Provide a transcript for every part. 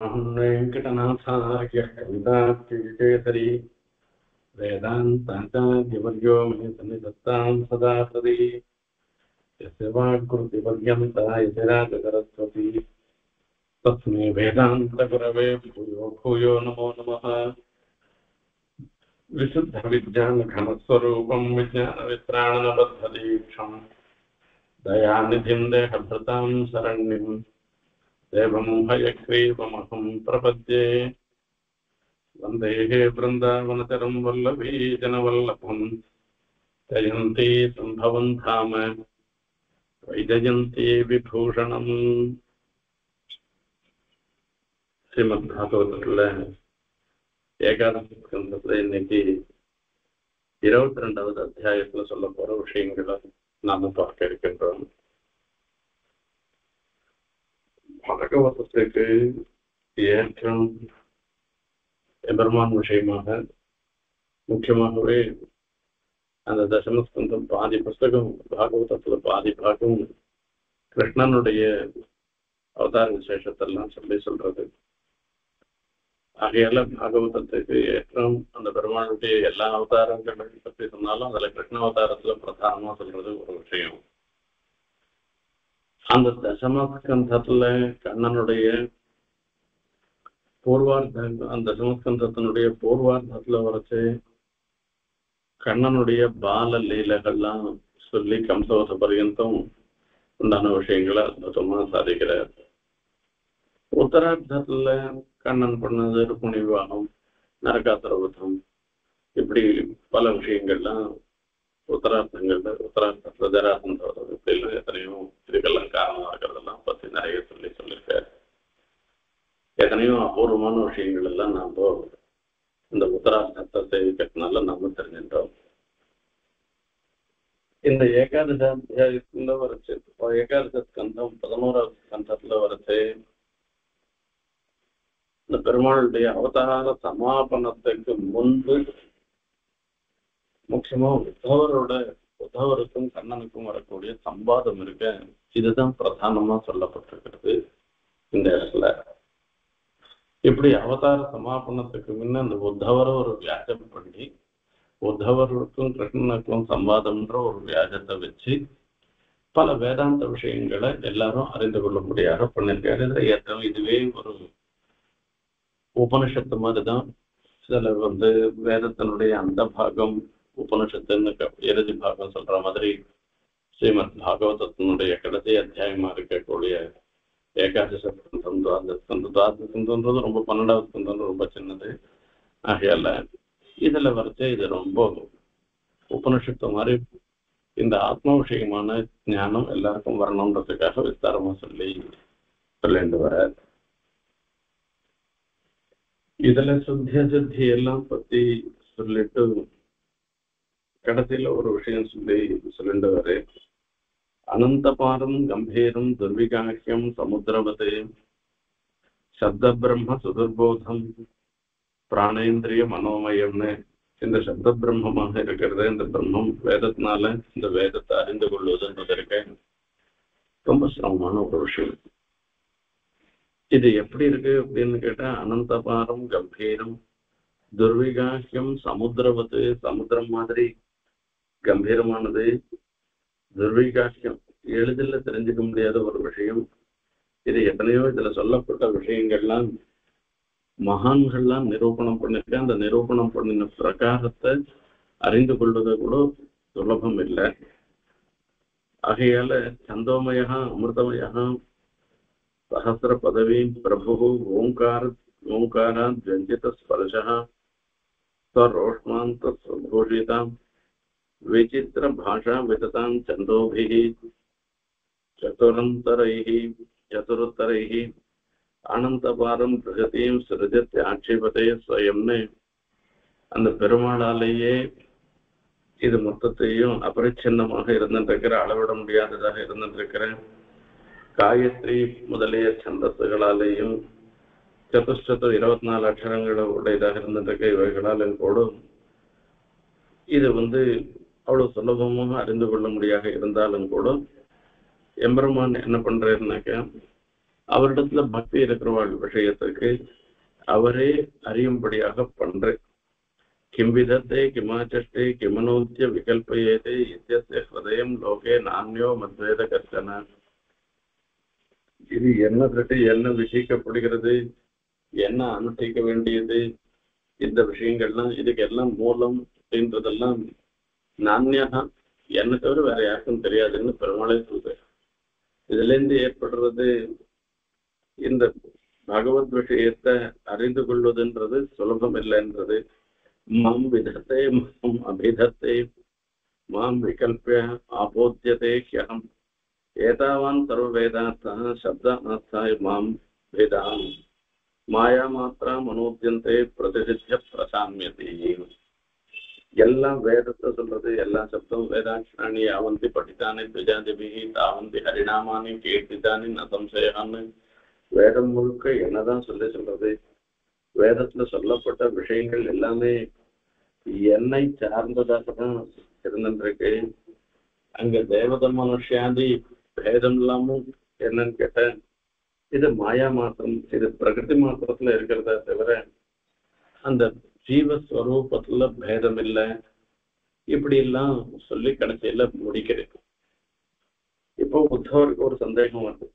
वेङ्कटनाथार्य कविताकेसरी वेदान्ताचार्यवर्यो मे सन्निधत्तां सदा हृदि यस्य वाक्कृतिपर्यन्ता यतिराजसरस्वती तस्मै वेदान्तगुरवे भूयो भूयो नमो नमः। विशुद्धविज्ञानघनस्वरूपं विज्ञानवित्राणनबद्धदीक्षं दयानिधिं देहभृतां शरण्यं देवं हयग्रीवमहं प्रपद्ये। वन्देः वृन्दावनचरं वल्लभी जनवल्लभं जयन्ती सम्भवं धाम वैजयन्ती विभूषणम्। ஸ்ரீமத்பாகவதத்துல ஏகாதசி ஸ்கந்தத்துல இன்னைக்கு 22வது அத்தியாயத்துல சொல்ல போற விஷயங்களை நாம பார்க்க இருக்கின்றோம். பாகவதத்துக்கு ஏற்றம் எபெருமான் விஷயமாக முக்கியமாகவே அந்த தசமஸ்கந்தம் பாதி புஸ்தகம் பாகவதத்துல பாதி பாகம் கிருஷ்ணனுடைய அவதார விசேஷத்தெல்லாம் சொல்றது. ஆகையால பாகவதத்துக்கு ஏற்றம் அந்த பெருமானுடைய எல்லா அவதாரங்களை பற்றி சொன்னாலும் அதுல கிருஷ்ண அவதாரத்துல பிரதானமா சொல்றது ஒரு விஷயம். அந்த தசமஸ்கந்தத்துல கண்ணனுடைய அந்த தசமஸ்கந்தத்தினுடைய பூர்வார்த்தத்துல வரைச்சு கண்ணனுடைய பால லீலைகள்லாம் சொல்லி கம்சவத பர்யந்தம் உண்டான விஷயங்களை அற்புதமா சாதிக்கிறார். உத்தரார்த்தத்துல கண்ணன் பண்ணது ருக்மிணி விவாகம், நரகாசுரவதம், இப்படி பல விஷயங்கள்லாம் உத்தரார்த்தத்துல ஜராசந்தம் இப்படிலாம் எத்தனையோ இதுக்கெல்லாம் காரணமா இருக்கிறதெல்லாம் பத்தி நிறைய சொல்லியிருக்காரு. எத்தனையோ அபூர்வமான விஷயங்கள் எல்லாம் நாம இந்த உத்தரார்த்தத்தை சேவிக்கிறதுனால நாம தெரிஞ்சிட்டோம். இந்த ஏகாதச அத்தியாயத்துல வரைச்சு ஏகாதச ஸ்கந்தம் 11வது ஸ்கந்தத்துல வரைச்சு இந்த பெருமாளுடைய அவதார சமாபனத்துக்கு முன்பு முக்கியமா உத்தவருக்கும் கண்ணனுக்கும் வரக்கூடிய சம்பாதம் இருக்க, இதுதான் பிரதானமா சொல்லப்பட்டிருக்கிறது இந்த இடத்துல. இப்படி அவதார சமாபனத்துக்கு முன்ன அந்த உத்தவரை ஒரு வியாஜம் பண்ணி உத்தவருக்கும் கிருஷ்ணனுக்கும் சம்பாதம்ன்ற ஒரு வியாஜத்தை வச்சு பல வேதாந்த விஷயங்களை எல்லாரும் அறிந்து கொள்ளும்படியாக பண்ணிருக்காரு. இதுவே ஒரு உபனிஷத்து மாதிரிதான். சில வேதத்தினுடைய அந்த பாகம் உபனிஷத்துன்னு இறுதி பாகம் சொல்ற மாதிரி ஸ்ரீமத் பாகவதத்தினுடைய கடைசி அத்தியாயமா இருக்கக்கூடிய ஏகாதச ஸ்கந்தம்ன்றது ரொம்ப 12வது ஸ்கந்தம் ரொம்ப சின்னது. ஆகையால இதுல வரைச்சே இது ரொம்ப உபனிஷத்து மாதிரி இந்த ஆத்ம விஷயமான ஞானம் எல்லாருக்கும் வரணுன்றதுக்காக விஸ்தாரமா சொல்லிட்டு வர. இதுல சுத்தி எல்லாம் பத்தி சொல்லிட்டு கடைசியில ஒரு விஷயம் சொல்லிட்டு வர. அனந்தபாரம் கம்பீரம் துர்விகாக்கியம் சமுத்திரவதே சப்த பிரம்ம சுதுர்போதம் பிராணேந்திரிய மனோமயம்னு இந்த சப்த பிரம்மமாக இருக்கிறது. இந்த பிரம்மம் வேதத்தினால இந்த வேதத்தை அறிந்து கொள்வதுன்றது இருக்க ரொம்ப சிரமமான ஒரு விஷயம். இது எப்படி இருக்கு அப்படின்னு கேட்டா, அனந்தபாரம் கம்பீரம் துர்விகாக்கியம் சமுத்திரவத்து, சமுத்திரம் மாதிரி கம்பீரமானது, துர்விகாக்கியம் எளிதில் தெரிஞ்சுக்க முடியாத ஒரு விஷயம். இது எத்தனையோ இதுல சொல்லப்பட்ட விஷயங்கள்லாம் மகான்கள்லாம் நிரூபணம் பண்ணிருக்க. அந்த நிரூபணம் பண்ணின பிரகாரத்தை அறிந்து கொள்வது கூட சுலபம் இல்லை. ஆகையால சந்தோமயா அமிர்தமயா சஹசிர பதவி பிரபு ஓங்காராத் ஜஞ்சித ஸ்பர்ஷா ஸ்வரோஷ்மாந்த சுபூஷிதாம் விசித்திர பாஷா விததாம் சந்தோபிஹி சதுருத்தரைஹி அனந்தபாரம் பிரகதியும் சிறுஜத்தை ஆட்சேபத்தை ஸ்வயம்னு அந்த பெருமாளாலேயே இது மொத்தத்தையும் அபரிச்சின்னமாக இருந்துருக்கிற, அளவிட முடியாததாக இருந்துருக்கிற காயத்ரி முதலிய சந்தஸ்துகளாலேயும் சதுஷ்டத்து 24 அக்ஷரங்களை உடையதாக இருந்துருக்க இவைகளாலும் கூட இது அவ்வளவு சுலபமாக அறிந்து கொள்ள முடியாக இருந்தாலும் கூட எம்பெருமான் என்ன பண்றாருனாக்க அவரிடத்துல பக்தி இருக்கிறவள் விஷயத்துக்கு அவரே அறியும்படியாக பண்ற கிம் விதத்தை கிமாச்சஷ்டே கிமனோத்திய விகல்பயேதே இத்தியஸ்ய ஹிருதயம் லோகே நான்யோ மத்வேத கர்த்தன. இது என்ன பற்றி என்ன விஷயிக்கப்படுகிறது, என்ன அனுஷ்டிக்க வேண்டியது, இந்த விஷயங்கள்லாம் இதுக்கு எல்லாம் மூலம் அப்படின்றதெல்லாம் நான்யாக என்ன தவிர வேற யாருக்கும் தெரியாதுன்னு பெருமாளே சொல்றேன். இதுல இருந்து ஏற்படுறது இந்த பகவத் விஷயத்தை அறிந்து கொள்வதுன்றது சுலபம் இல்லைன்றது. மாம் விதத்தை மாம் அபிதத்தை மாம் விகல்பிய ஆபோத்தியதே ஹ்யகம் ஏதாவான் சர்வ வேதார்த்தः சப்தார்த்தாய மாம் வேதாம் மாயா மாத்ரா மனோத்யந்தே பிரதிசித்திய பிரசாமியதி. எல்லாம் வேதத்தை சொல்றது, எல்லா சப்தம் வேதாட்சாணி யாவந்தி படித்தானே துஜாதிபிகி தாவந்தி ஹரிநாமானி கீர்த்திதானி ந சம்சயான்னு வேதம் முழுக்க என்னதான் சொல்றது. வேதத்துல சொல்லப்பட்ட விஷயங்கள் எல்லாமே என்னை சார்ந்ததாக தான் இருந்துருக்கு. அங்க தேவத மனுஷாதி பேதம் இல்லாமல் என்னன்னு கேட்ட இது மாயா மாத்திரம், இது பிரகிருதி மாத்திரத்துல இருக்கிறத தவிர அந்த ஜீவஸ்வரூபத்துல பேதம் இல்லை. இப்படி எல்லாம் சொல்லி கடைசியில முடிக்கிறது. இப்போ உத்தவருக்கு ஒரு சந்தேகம் வருது.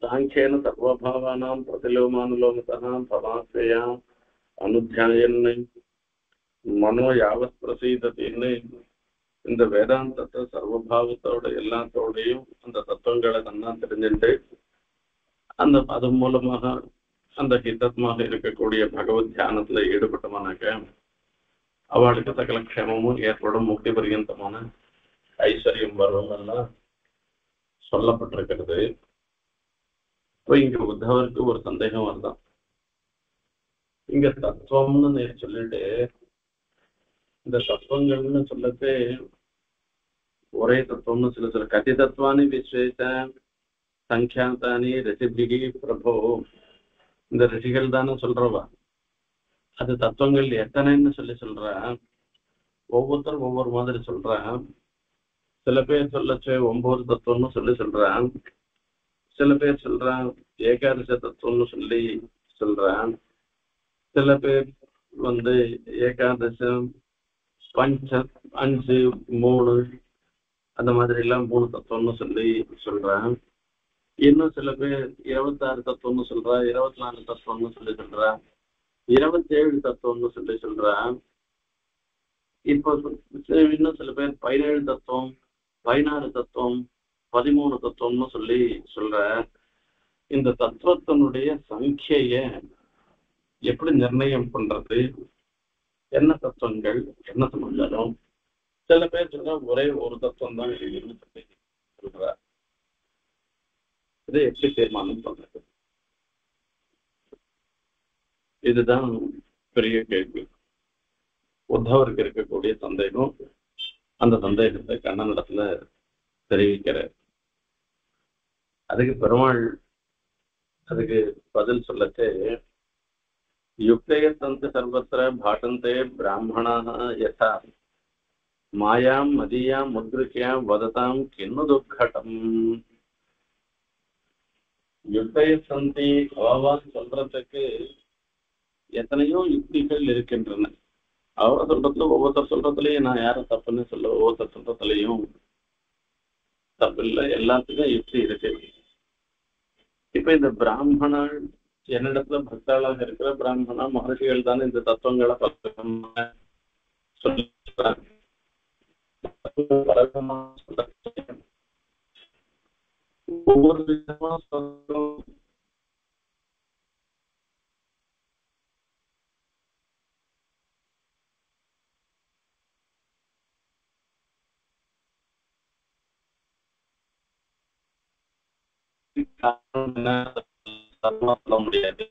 சாங்கியன சர்வபாவானாம் பிரதிலோமானுலோமதா பவாசையா அனுத்தியாயன் மனோ யாவத் பிரசீதத்தின்னு இந்த வேதாந்தத்தை சர்வபாவத்தோட எல்லாத்தோடையும் அந்த தத்துவங்களை தான் தெரிஞ்சுட்டு அந்த அது மூலமாக அந்த ஹிதத்மாக இருக்கக்கூடிய பகவத் தியானத்துல ஈடுபட்டோம்னாக்க அவளுக்கு சகல க்ஷேமமும் ஏற்படும், முக்தி பரியந்தமான ஐஸ்வர்யம் வரும் எல்லாம் சொல்லப்பட்டிருக்கிறது. இப்போ இங்க உத்தவருக்கு ஒரு சந்தேகம் வருதான். இங்க தத்துவம்னு சொல்லிட்டு இந்த தத்துவங்கள்னு சொல்லட்டு ஒரே தத்துவம்னு சில கதி தத்துவானி விஸ்வேச சங்கியாத்தானி ரிஷிபிகி பிரபோ. இந்த ரிஷிகள் தானே சொல்றவா, அது தத்துவங்கள் எத்தனைன்னு சொல்ற. ஒவ்வொருத்தரும் ஒவ்வொரு மாதிரி சொல்றான். சில பேர் சொல்லச்சு 9 தத்துவம்னு சொல்றான். சில பேர் சொல்றான் ஏகாதச தத்துவம்னு சொல்றான். சில பேர் ஏகாதசம் 5 3 அந்த மாதிரி எல்லாம் 3 தத்துவம்னு சொல்றான். இன்னும் சில பேர் 26 தத்துவம்னு சொல்றா, 24 தத்துவம்னு சொல்றா, 27 தத்துவம்னு சொல்றான். இப்போ இன்னும் சில பேர் 17 தத்துவம் 16 தத்துவம் 13 தத்துவம்னு சொல்ற. இந்த தத்துவத்தினுடைய சங்கைய எப்படி நிர்ணயம் பண்றது, என்ன தத்துவங்கள் என்ன சமாச்சாரம்? சில பேர் சொல்ற ஒரே ஒரு தத்துவம் தான் சொல்ற. இதை எப்படி தீர்மானம் பண்றது? இதுதான் பெரிய கேள்வி. உத்தவருக்கு இருக்கக்கூடிய சந்தேகம். அந்த சந்தேகத்தை கண்ணனிடத்துல தெரிவிக்கிற. அதுக்கு பெருமாள் அதுக்கு பதில் சொல்லச்சு, யுக்தய தந்து சர்வத்திர பாஷந்தே பிராமணாः யதா மாயாம் மதியாம் முத்ரிக்யாம் வததாம் கிண்ணு துக்கடம். யுக்தய சந்தி அவன் சொல்றதுக்கு எத்தனையோ யுக்திகள் இருக்கின்றன. அவரை சொல்றதுல ஒவ்வொருத்தர் சொல்றதுலயும் நான் யாரும் தப்புன்னு சொல்ல, ஒவ்வொருத்தர் சொல்றதுலயும் தப்பில்லை, எல்லாத்துக்கும் யுக்தி இருக்கு. இப்ப இந்த பிராமணர் என்னிடத்துல பக்தாளாக இருக்கிற பிராமணா மகர்ஷிகள் தானே இந்த தத்துவங்களை சொல்றாங்க. ஒவ்வொரு விதமா சொல்றோம். சொல்ல முடியாது.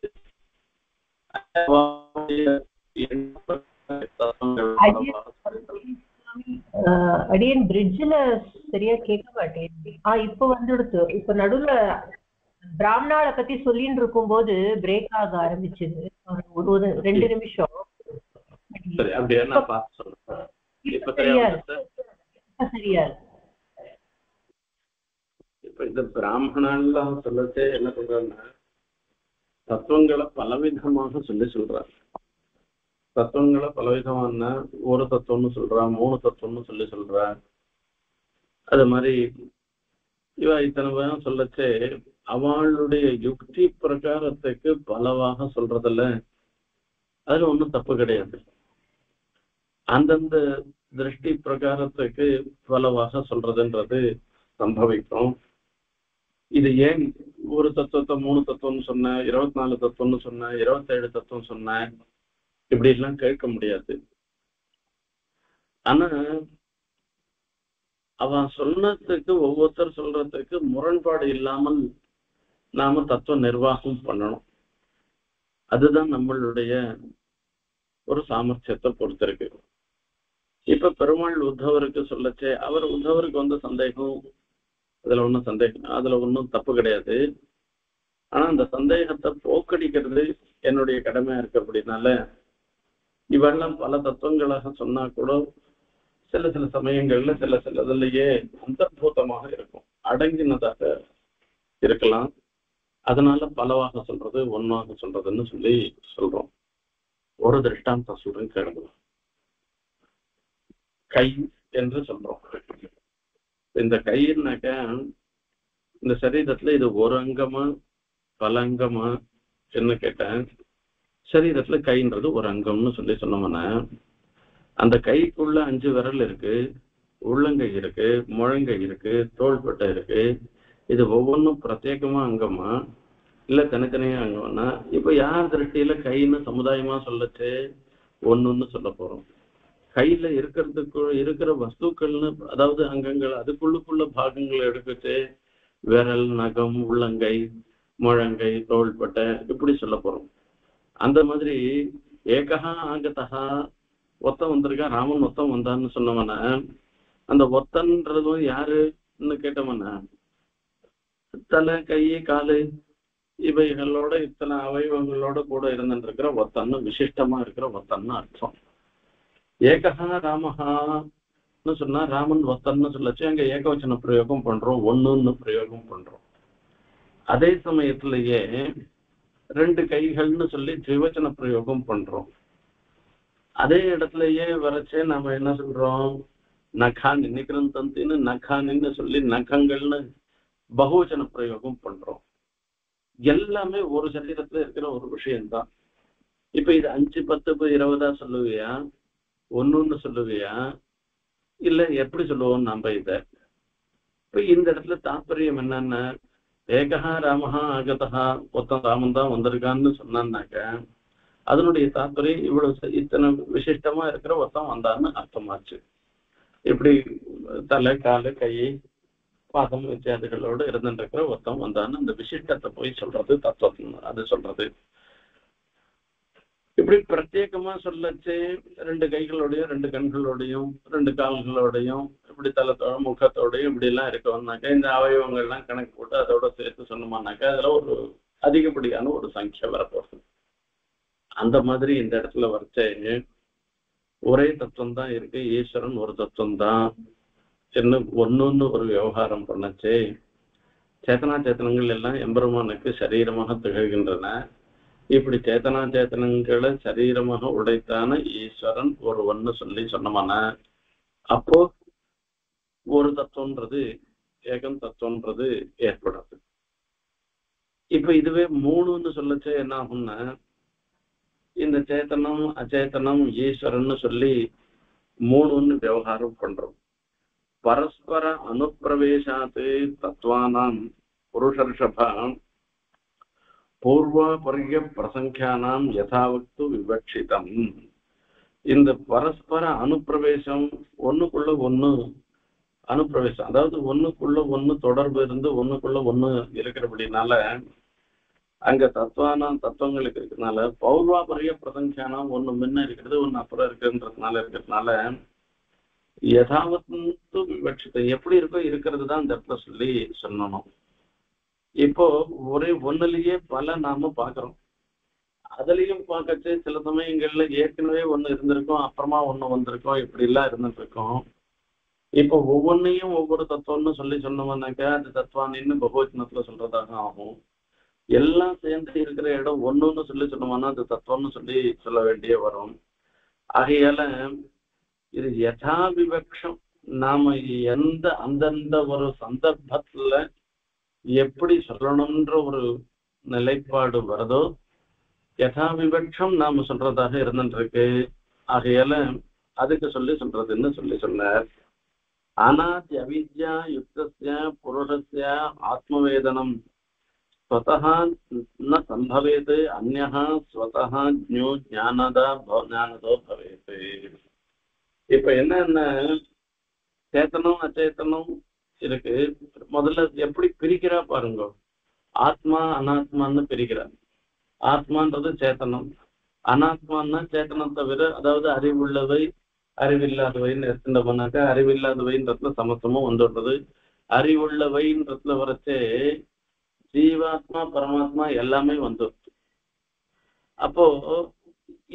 அடியன் பிரிட்ஜ்ல சரியா கேட்க மாட்டேன். இப்ப வந்துடுத்து. இப்ப நடுவுல பிராமணால பத்தி சொல்லிட்டு இருக்கும் போது பிரேக் ஆக ஆரம்பிச்சது. ஒரு 2 நிமிஷம் சரியா. சரியா. இப்ப இந்த பிராமணன்லாம் சொல்லச்சே என்ன சொல்றாங்கன்னா தத்துவங்களை பலவிதமாக சொல்றார். தத்துவங்களை பலவிதமான ஒரு தத்துவம்னு சொல்றா, 3 தத்துவம்னு சொல்றா. அது மாதிரி இவ இத்தனை பேரும் சொல்லச்சே அவளுடைய யுக்தி பிரகாரத்துக்கு பலவாக சொல்றதுல அதுல ஒண்ணும் தப்பு கிடையாது. அந்தந்த திருஷ்டி பிரகாரத்துக்கு பலவாக சொல்றதுன்றது சம்பவிக்கும். இது ஏன் ஒரு தத்துவத்தை 3 தத்துவம்னு சொன்ன, 24 தத்துவம்னு சொன்ன, 27 தத்துவம் சொன்ன, இப்படி எல்லாம் கேட்க முடியாது. ஆனா அவன் சொன்னதுக்கு ஒவ்வொருத்தர் சொல்றதுக்கு முரண்பாடு இல்லாமல் நாம தத்துவ நிர்வாகம் பண்ணணும். அதுதான் நம்மளுடைய ஒரு சாமர்த்தியத்தை பொறுத்திருக்கு. இப்ப பெருமாள் உத்தவருக்கு சொல்லச்சே உத்தவருக்கு வந்து சந்தேகம், அதுல ஒன்றும் தப்பு கிடையாது. ஆனா அந்த சந்தேகத்தை போக்கடிக்கிறது என்னுடைய கடமையா இருக்கு. அப்படின்னால இவெல்லாம் பல தத்துவங்களாக சொன்னா கூட சில சமயங்கள்ல சில இதுலயே அந்தர்பூதமாக இருக்கும், அடங்கினதாக இருக்கலாம். அதனால பலவாக சொல்றது ஒன்னாக சொல்றதுன்னு சொல்றோம். ஒரு திருஷ்டாந்தம் சொல்றேன் கேளுங்க. கை என்று சொல்றோம். இந்த கைன்னாக்க இந்த சரீரத்துல இது ஒரு அங்கமா பல அங்கமா என்ன கேட்டேன். சரீரத்துல கைன்றது ஒரு அங்கம்னு சொன்னோம்னா அந்த கைக்குள்ள 5 விரல் இருக்கு, உள்ளங்கை இருக்கு, முழங்கை இருக்கு, தோள்பட்டை இருக்கு. இது ஒவ்வொன்றும் பிரத்யேகமா அங்கமா இல்ல தனித்தனியா அங்கம்னா இப்ப யார் திருஷ்டியில கைன்னு சமுதாயமா சொல்லச்சு ஒண்ணுன்னு சொல்ல போறோம். கையில இருக்கிற வஸ்துக்கள்னு அதாவது அங்கங்கள் அதுக்குள்ளுக்குள்ள பாகங்களை எடுத்துட்டு விரல், நகம், உள்ளங்கை, முழங்கை, தோள்பட்டை இப்படி சொல்ல போறோம். அந்த மாதிரி ஏகஹா ஆகதா ஒத்தம் வந்திருக்கா, ராமன் ஒத்தம் வந்தான்னு சொன்னவன அந்த ஒத்தன்றதும் யாருன்னு கேட்டவன தலை, கை, காலு இவைகளோட இத்தனை அவயவங்களோட கூட இருந்துருக்கிற ஒத்தன்னு விசிஷ்டமா இருக்கிற ஒத்தன்னு அர்த்தம். ஏகஹா ராமஹான்னு சொன்னா ராமன் ஒத்தன்னு சொல்லச்சு அங்க ஏகவச்சன பிரயோகம் பண்றோம், ஒண்ணுன்னு பிரயோகம் பண்றோம். அதே சமயத்திலேயே 2 கைகள்னு சொல்லி திரிவச்சன பிரயோகம் பண்றோம். அதே இடத்துலயே வரைச்சே நாம என்ன சொல்றோம், நகான் நினைக்கிறோம் தந்தின்னு நகான்னு சொல்லி நகங்கள்னு பகுவச்சன பிரயோகம் பண்றோம். எல்லாமே ஒரு சரீரத்துல இருக்கிற ஒரு விஷயம்தான். இப்ப இது 5, 10, 20 சொல்லுவியா, ஒண்ணுன்னு சொல்லுவியா, இல்ல எப்படி சொல்லுவோம் நாம இத? இப்ப இந்த இடத்துல தாற்பயம் என்னன்னா ஏகஹா ராமஹா ஆகதா ஒத்தம் ராமன் தான் வந்திருக்கான்னு சொன்னான்னாக்க அதனுடைய தாற்பயம் இவ்வளவு இத்தனை விசிஷ்டமா இருக்கிற ஒருத்தன் வந்தான்னு அர்த்தமாச்சு. இப்படி தலை, காலு, கை, பாதம் இத்தியாதிகளோடு இருந்துருக்கிற ஒருத்தன் வந்தான்னு அந்த விசிஷ்டத்தை போய் சொல்றது தத்துவம் அது சொல்றது. இப்படி பிரத்யேகமா சொல்லச்சு 2 கைகளோடையும் 2 கண்களோடையும் 2 கால்களோடையும் இப்படி தலத்தோட முகத்தோடையும் இப்படி எல்லாம் இருக்கோம்னாக்கா இந்த அவயவங்கள்லாம் கணக்கு போட்டு அதோட சேர்த்து சொன்னோம்னாக்கா அதுல ஒரு அதிகப்படியான ஒரு சங்கியா வரப்போகுது. அந்த மாதிரி இந்த இடத்துல வரைச்சே ஒரே தத்துவம் தான் இருக்கு, ஈஸ்வரன் ஒரு தத்துவம் தான் என்ன ஒன்னொன்னு ஒரு விவகாரம் பண்ணச்சே சேத்தனா சேத்தனங்கள் எல்லாம் எம்பெருமானுக்கு சரீரமாக திகழ்கின்றன. இப்படி சேத்தனா சேத்தனங்களை சரீரமாக உடைத்தான ஈஸ்வரன் ஒரு ஒன்னு சொன்னமான அப்போ ஒரு தத்துவன்றது ஏகம் தத்துவன்றது ஏற்படுறது. இப்ப இதுவே 3ன்னு சொல்லச்சே என்ன ஆகும்னா இந்த சேத்தனம் அச்சேதனம் ஈஸ்வரன் சொல்லி 3ன்னு விவகாரம் பண்றோம். பரஸ்பர அனுப்பிரவேசாத்து தத்துவானாம் புருஷர்ஷபா பூர்வபரிய பிரசங்கியானாம் யதாவத்து விவக்ஷிதம். இந்த பரஸ்பர அனுப்பிரவேசம் ஒண்ணுக்குள்ள ஒண்ணு அனுப்பிரவேசம் அதாவது ஒண்ணுக்குள்ள ஒண்ணு தொடர்பு இருந்து ஒண்ணுக்குள்ள ஒண்ணு இருக்கிறபடினால அங்க தத்துவங்களுக்கு இருக்கிறதுனால பௌர்வாபரிய பிரசங்கியானம் ஒண்ணு முன்ன இருக்கிறது ஒண்ணு அப்புறம் இருக்கிறதுனால யதாவத்து விவக்ஷிதம் எப்படி இருக்கோ இருக்கிறது தான் இந்த இடத்துல சொல்லணும். இப்போ ஒரே ஒண்ணுலயே பல நாம பாக்குறோம். அதுலயும் பார்க்கச்சு சில சமயங்கள்ல ஏற்கனவே ஒண்ணு இருந்திருக்கும், அப்புறமா ஒண்ணு வந்திருக்கோம், இப்படி எல்லாம் இருந்துட்டு இருக்கோம். இப்ப ஒவ்வொன்னையும் ஒவ்வொரு தத்துவம்னு சொல்லி சொன்னோம்னாக்கா அது தத்துவானின்னு பகவத்னத்துல சொல்றதாக ஆகும். எல்லாம் சேர்ந்து இருக்கிற இடம் ஒண்ணுன்னு சொல்லி சொன்னோம்னா அது தத்துவம்னு சொல்லி சொல்ல வேண்டிய வரும். ஆகையால இது யதா விவக்ஷம், நாம எந்த அந்தந்த ஒரு சந்தர்ப்பத்துல எப்படி சொல்லணும்ன்ற ஒரு நிலைப்பாடு வருதோ யதா விவக்ஷம் நாம சொல்றதாக இருந்துருக்கு. ஆகையால அதுக்கு சொல்லி சொல்றதுன்னு சொல்லி சொன்னார். அநாதி அவித்யா யுக்தஸ்ய புருஷஸ்ய ஆத்மவேதனம் ஸ்வதஹ ந சம்பவேத் அன்யஹ ஸ்வதஹ ஜ்ஞோ ஞானதோ பவேத். இப்ப என்னன்னா சேத்தனம் அச்சேத்தனம் இருக்கு. முதல்ல எப்படி பிரிக்கிறா பாருங்க. ஆத்மா அனாத்மான்னு பிரிக்கிறார். ஆத்மான்றது சேத்தனம், அனாத்மான்னா சேத்தனம் தவிர, அதாவது அறிவுள்ளவை அறிவில்லாதவைன்னு எடுத்துட்டோம்னாக்கா அறிவில்லாதவைன்றதுல சமத்துவமும் வந்துடுறது. அறிவுள்ளவைன்றதுல வரைச்சே ஜீவாத்மா பரமாத்மா எல்லாமே வந்துடுது. அப்போ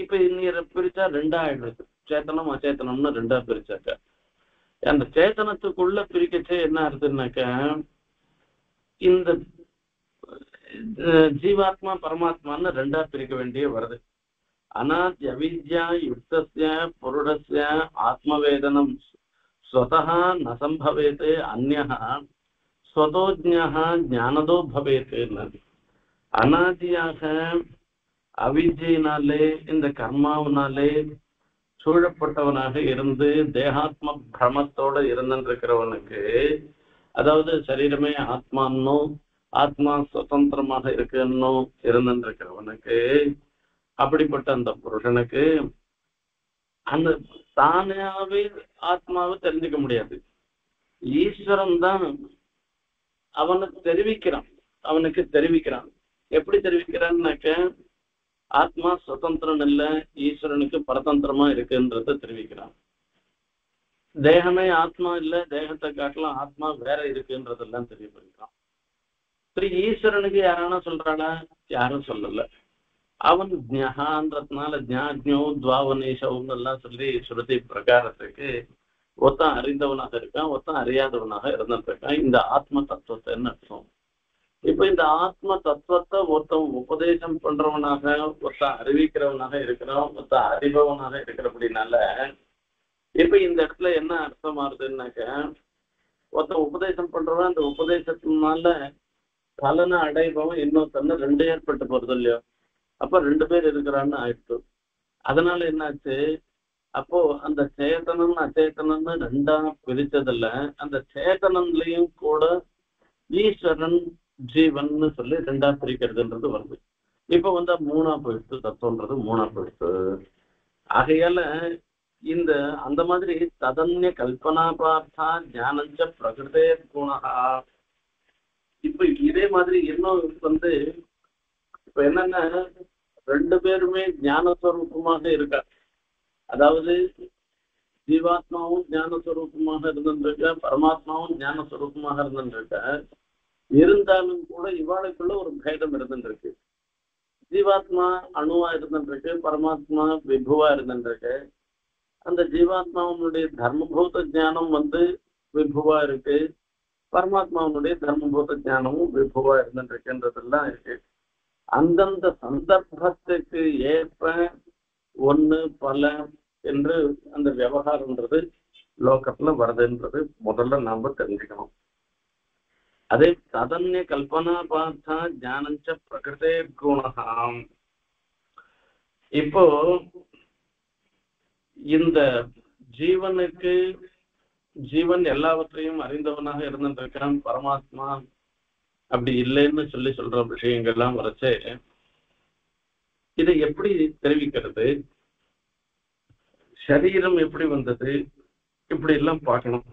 இப்ப இன்னொரு பிரிச்சா ரெண்டா ஆயிடுறது. சேத்தனம் அச்சேத்தனம்னு ரெண்டா பிரிச்சாக்கா அந்த சேத்தனத்துக்குள்ள பிரிக்கச்சே என்ன ஆகுதுன்னாக்கா இந்த ஜீவாத்மா பரமாத்மான்னு ரெண்டா பிரிக்க வேண்டிய வருது. அநாதி அவித்யா யுக்தஸ்ய புருஷஸ்ய ஆத்மவேதனம் ஸ்வதஹ ந சம்பவேத் அன்யஹ ஸ்வதோ ஜ்ஞः ஞானதோ பவேத். அநாதியாக அவித்யினாலே இந்த கர்மாவினாலே சூழப்பட்டவனாக இருந்து தேகாத்ம பிரமத்தோட இருந்திருக்கிறவனுக்கு, அதாவது சரீரமே ஆத்மான்னோ ஆத்மா சுதந்திரமாக இருக்குன்னோ இருந்திருக்கிறவனுக்கு, அப்படிப்பட்ட அந்த புருஷனுக்கு அந்த தானாவே ஆத்மாவை தெரிஞ்சுக்க முடியாது. ஈஸ்வரன் தான் அவனுக்கு தெரிவிக்கிறான். எப்படி தெரிவிக்கிறான்னாக்க ஆத்மா சுதந்திரம் இல்ல, ஈஸ்வரனுக்கு பரதந்திரமா இருக்குன்றத தெரிவிக்கிறான். தேகமே ஆத்மா இல்ல, தேகத்தை காட்டலாம் ஆத்மா வேற இருக்குன்றதெல்லாம் தெரியப்படுகிறான். சரி, ஈஸ்வரனுக்கு யாரானா சொல்றானா? யாரும் சொல்லல. அவன் ஜ்ஞான்றதுனால ஜ்ஞோ துவாவனேஷவும் எல்லாம் சொல்லி ஸ்ருதி பிரகாரத்துக்கு ஒருத்தன் அறிந்தவனாக இருக்கான், ஒருத்தன் அறியாதவனாக இருந்துட்டு இருக்கான். இந்த ஆத்ம தத்துவத்தைன்னு அர்த்தம். இப்ப இந்த ஆத்ம தத்துவத்தை ஒருத்தன் உபதேசம் பண்றவனாக, ஒருத்தன் அறிவிக்கிறவனாக இருக்கிறான், ஒருத்தன் அறிபவனாக இருக்கிறபடினால இப்ப இந்த இடத்துல என்ன அர்த்தம் ஆகுதுன்னாக்க, ஒருத்தன் உபதேசம் பண்றவன் அந்த உபதேசத்தினால பலனை அடைபவன் இன்னொருத்தன்னு ரெண்டு ஏற்பட்டு போறது இல்லையோ, அப்ப ரெண்டு பேர் இருக்கிறான்னு ஆயிடுச்சு. அதனால என்னாச்சு, அப்போ அந்த சேத்தனம் அச்சேத்தனம்னு ரெண்டா பிரிச்சதில்ல, அந்த சேத்தனன்லயும் கூட ஈஸ்வரன் ஜீவன் சொல்லி ரெண்டா பிரிக்கிறதுன்றது வருது. இப்ப மூணா போயிடுச்சு, தத்துவன்றது மூணா போயிடுச்சு. ஆகையால இந்த அந்த மாதிரி ததன்ய கல்பனா பார்த்தா ஞானஞ்ச பிரகிருதே குணா. இப்ப இதே மாதிரி இன்னும் இப்ப என்னன்னா ரெண்டு பேருமே ஞானஸ்வரூபமாக இருக்கா. அதாவது ஜீவாத்மாவும் ஞானஸ்வரூபமாக இருந்துருக்க, பரமாத்மாவும் ஞானஸ்வரூபமாக இருந்துருக்க. இருந்தாலும் கூட இவாளுக்குள்ள ஒரு பேதம் இருந்துருக்கு. ஜீவாத்மா அணுவா இருந்துருக்கு, பரமாத்மா விபுவா இருந்துருக்கு. அந்த ஜீவாத்மாவனுடைய தர்மபூத ஞானம் விபுவா இருக்கு, பரமாத்மாவனுடைய தர்மபூத ஞானமும் விபுவா இருந்துருக்குன்றதெல்லாம் இருக்கு. அந்தந்த சந்தர்ப்பத்துக்கு ஏற்ப ஒண்ணு பல என்று அந்த விவகாரம்ன்றது லோகத்துல வருதுன்றது முதல்ல நாம தெரிஞ்சுக்கணும். அதே ததன்ய கல்பனா பார்த்தா ஞானஞ்ச பிரகிருதே குணம். இப்போ இந்த ஜீவனுக்கு ஜீவன் எல்லாவற்றையும் அறிந்தவனாக இருந்திருக்கிறான், பரமாத்மா அப்படி இல்லைன்னு சொல்ற விஷயங்கள்லாம் வரைச்சே இதை எப்படி தெரிவிக்கிறது, சரீரம் எப்படி வந்தது, இப்படி எல்லாம் பார்க்கணும்.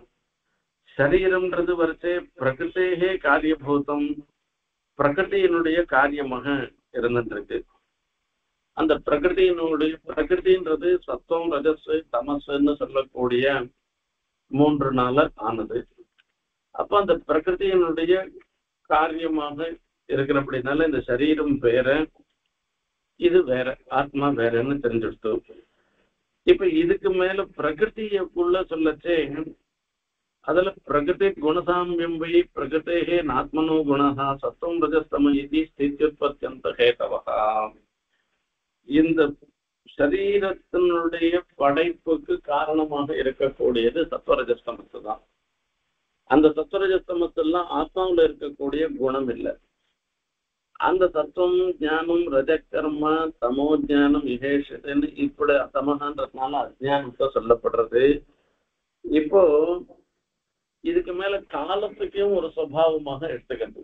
சரீரம்ன்றது வரைச்சே பிரகிருத்தேகே காரியபூதம், பிரகிருதியினுடைய காரியமாக இருந்துருக்கு. அந்த பிரகிருதின்றது சத்துவம் ரஜஸ் தமசுன்னு சொல்லக்கூடிய மூன்று நாள ஆனது. அப்ப அந்த பிரகிருதியினுடைய காரியமாக இருக்கிறபடினால இந்த சரீரம் வேற, இது வேற, ஆத்மா வேறன்னு தெரிஞ்சுடுத்து. இப்ப இதுக்கு மேல பிரகிருதிக்குள்ள சொல்லச்சே அதுல பிரகிருதி குணசாமியம் வை பிரகிருத்தே நாத்மனோ குணா சத்துவம் ரஜஸ்தம இது ஸ்தித்யுத்பத்தியந்த ஹேதவஹா. இந்த சரீரத்தினுடைய படைப்புக்கு காரணமாக இருக்கக்கூடியது சத்வரஜஸ்தமத்து தான். அந்த சத்வரஜஸ்தமத்தெல்லாம் ஆத்மாவில் இருக்கக்கூடிய குணம் இல்லை. அந்த தத்துவம் ஞானம் ரஜகர்ம தமோ ஜானம் விசேஷன்னு இப்படி அசமகான்றதுனால அஜ்ஞானத்தை சொல்லப்படுறது. இப்போ இதுக்கு மேல காலத்துக்கும் ஒரு சுபாவமாக எடுத்துக்கிறது.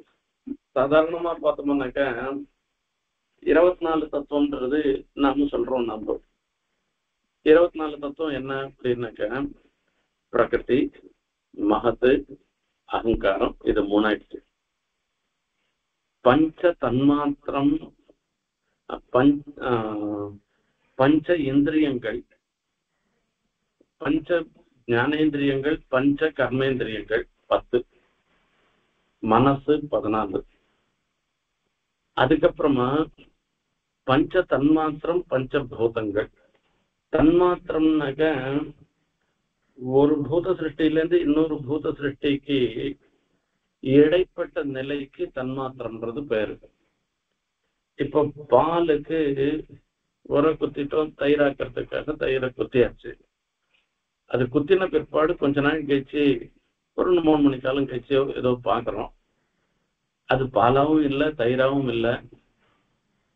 சாதாரணமா பார்த்தோம்னாக்க 24 தத்துவம்ன்றது நாம சொல்றோம். நம்ம 24 தத்துவம் என்ன அப்படின்னாக்க பிரகிருதி, மகத்து, அகங்காரம், இது மூணாயிடுச்சு. பஞ்ச தன்மாத்திரம், பஞ்ச இந்திரியங்கள், பஞ்ச ஞானேந்திரியங்கள், பஞ்ச கர்மேந்திரியங்கள் 10, மனசு 14. அதுக்கப்புறமா பஞ்ச தன்மாத்திரம், பஞ்சபூதங்கள். தன்மாத்திரம்னாக்க ஒரு பூத சிருஷ்டியிலேருந்து இன்னொரு பூத சிருஷ்டிக்கு இடைப்பட்ட நிலைக்கு தன்மாத்திரம்ன்றது பேரு. இப்போ பாலுக்கு உர குத்திட்டோம், தயிராக்கிறதுக்காக தயிரை குத்தியாச்சு. அது குத்தின பிற்பாடு கொஞ்ச நாள் கழிச்சு ஒரு 3 மணி காலம் கழிச்சு ஏதோ பாக்குறோம், அது பாலாவும் இல்லை தயிராவும் இல்லை.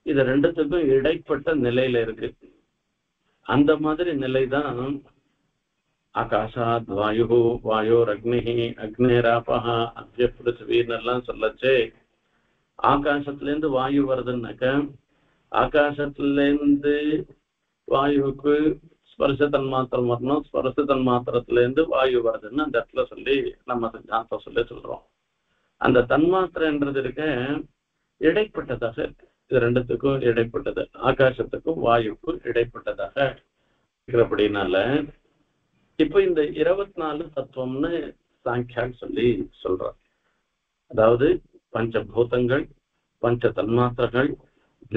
இது ரெண்டுத்துக்கும் இடைப்பட்ட நிலையில இருக்கு. அந்த மாதிரி நிலைதான் ஆகாஷாத் வாயு, வாயோர் அக்னி, அக்னேராபஹா, அத்ய பிருத்திவின்னு எல்லாம் சொல்லச்சே, ஆகாசத்திலேருந்து வாயு வருதுன்னாக்க ஆகாசத்திலேருந்து வாயுவுக்கு ஸ்பர்ச தன்மாத்திரம் வரணும், ஸ்பர்ச தன்மாத்திரத்திலேருந்து வாயு வருதுன்னு அந்த இடத்துல சொல்லி நம்ம சித்தாந்தம் சொல்லி சொல்றோம். அந்த தன்மாத்திரன்றது இருக்க இடைப்பட்டதாக இருக்கு. இது ரெண்டுத்துக்கும் இடைப்பட்டது, ஆகாசத்துக்கும் வாயுக்கும் இடைப்பட்டதாக இருக்கிறபடினால இப்ப இந்த 24 தத்துவம்னு சாங்கியால் சொல்லி சொல்றார். அதாவது பஞ்சபூதங்கள், பஞ்ச தன்மாத்திரங்கள்,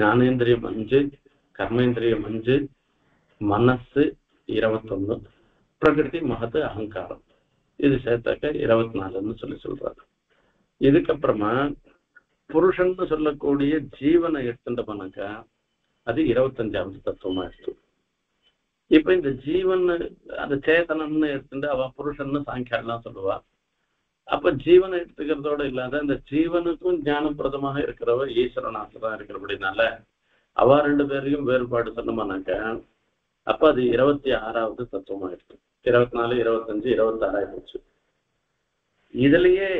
ஞானேந்திரியம் 5, கர்மேந்திரியம் 5, மனசு 21, பிரகிருதி, மகத்து, அகங்காரம், இது சேர்த்தாக்க 24ன்னு சொல்லி சொல்றாரு. இதுக்கப்புறமா புருஷன்னு சொல்லக்கூடிய ஜீவனை எடுத்துட்டோம்னாக்க அது 25வது தத்துவமா எடுத்து. இப்ப இந்த ஜீவன் அந்த சேதனம்னு எடுத்துட்டு அவ புருஷன்னு சாங்கியாலாம் சொல்லுவா. அப்ப ஜீவனை எடுத்துக்கிறதோட இல்லாத இந்த ஜீவனுக்கும் ஞானப்பிரதமாக இருக்கிறவ ஈஸ்வரனாகதான் இருக்கிறபடினால அவ 2 பேரையும் வேறுபாடு சொன்னோம்னாக்க அப்ப அது 26வது தத்துவமா எடுத்து. 24, 25, 26 ஆயிடுச்சு. இதுலயே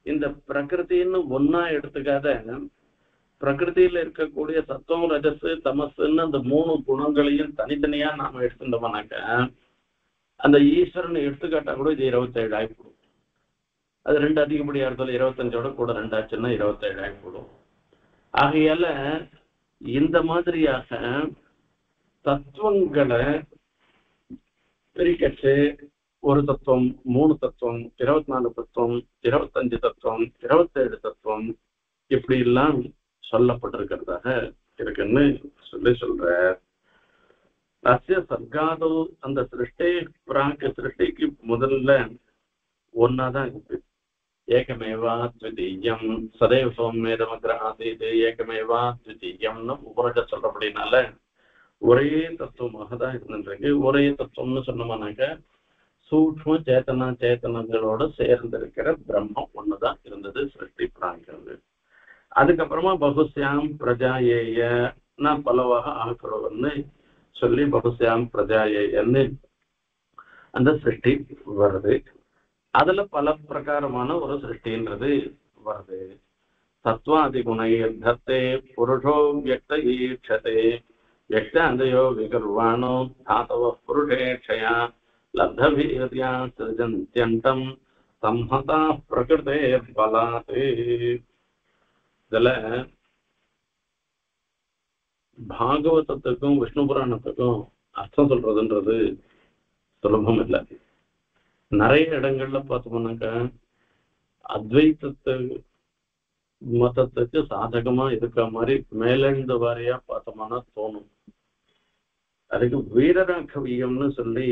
இந்த பிரகிருத்தின்னு ஒன்னா எடுத்துக்காத, பிரகிருதியில இருக்கக்கூடிய சத்துவம் ரஜசு தமசுன்னு அந்த 3 குணங்களையும் தனித்தனியா நாம எடுத்துட்டோம்னாக்க அந்த ஈஸ்வரனை எடுத்துக்காட்டா கூட இது 27 ஆகிப்படும். அது 2 அதிகப்படியா இருந்தாலும் 25ஓட கூட 2 ஆச்சுன்னா 27 ஆகிப்படும். ஆகையால இந்த மாதிரியாக தத்துவங்களை பிரிக்கச்சு ஒரு தத்துவம், 3 தத்துவம், 24 தத்துவம், 25 தத்துவம், 27 தத்துவம் இப்படி எல்லாம் சொல்லப்பட்டிருக்கிறதாக இருக்குன்னு சொல்ற. அஸ்ய சர்க்காதோ அந்த சிருஷ்டி பிராக் சிருஷ்டிக்கு முதல்ல ஒன்னாதான் இருக்கு. ஏகமேவா த்விதீயம் சதைவ சௌமேதமக்ரஹாசீத் ஏகமேவா த்விதீயம்னு உபனிஷத் சொல்றபடினால ஒரே தத்துவமாக தான் இருந்துருக்கு. ஒரே தத்துவம்னு சொன்னோம்னாக்க சூக்ஷ்ம சேத்தனா சேத்தனங்களோட சேர்ந்து இருக்கிற பிரம்மம் ஒண்ணுதான் இருந்தது சிருஷ்டி பிராங்கிறது. அதுக்கப்புறமா பகுஸ்யாம் பிரஜாயேயன்னா பலவாக ஆக்குறவன்னு சொல்லி பகுஸ்யாம் பிரஜாயேயன்னு அந்த சிருஷ்டி வருது. அதுல பல பிரகாரமான ஒரு சிருஷ்டின்றது வருது. தத்வாதி குணத்தே புருஷோ வியக்த ஈட்சதே வியக்த அந்தயோ விகர்வாணோ தாத்தவ புருஷேட்சயா லப்தவீர்யா சிருஜந்த்யண்டம் சம்ஹதா பிரகிருதே பலாதே. இதுல பாகவதத்துக்கும் விஷ்ணு புராணத்துக்கும் அர்த்தம் சொல்றதுன்றது சுலபம் இல்லை. நிறைய இடங்கள்ல பார்த்தோம்னாக்க அத்வைத்தத்து மதத்துக்கு சாதகமா இருக்க மாதிரி மேலெழுந்த வாரியா பார்த்தோம்னா தோணும். அதுக்கு வீரராகவியம்னு சொல்லி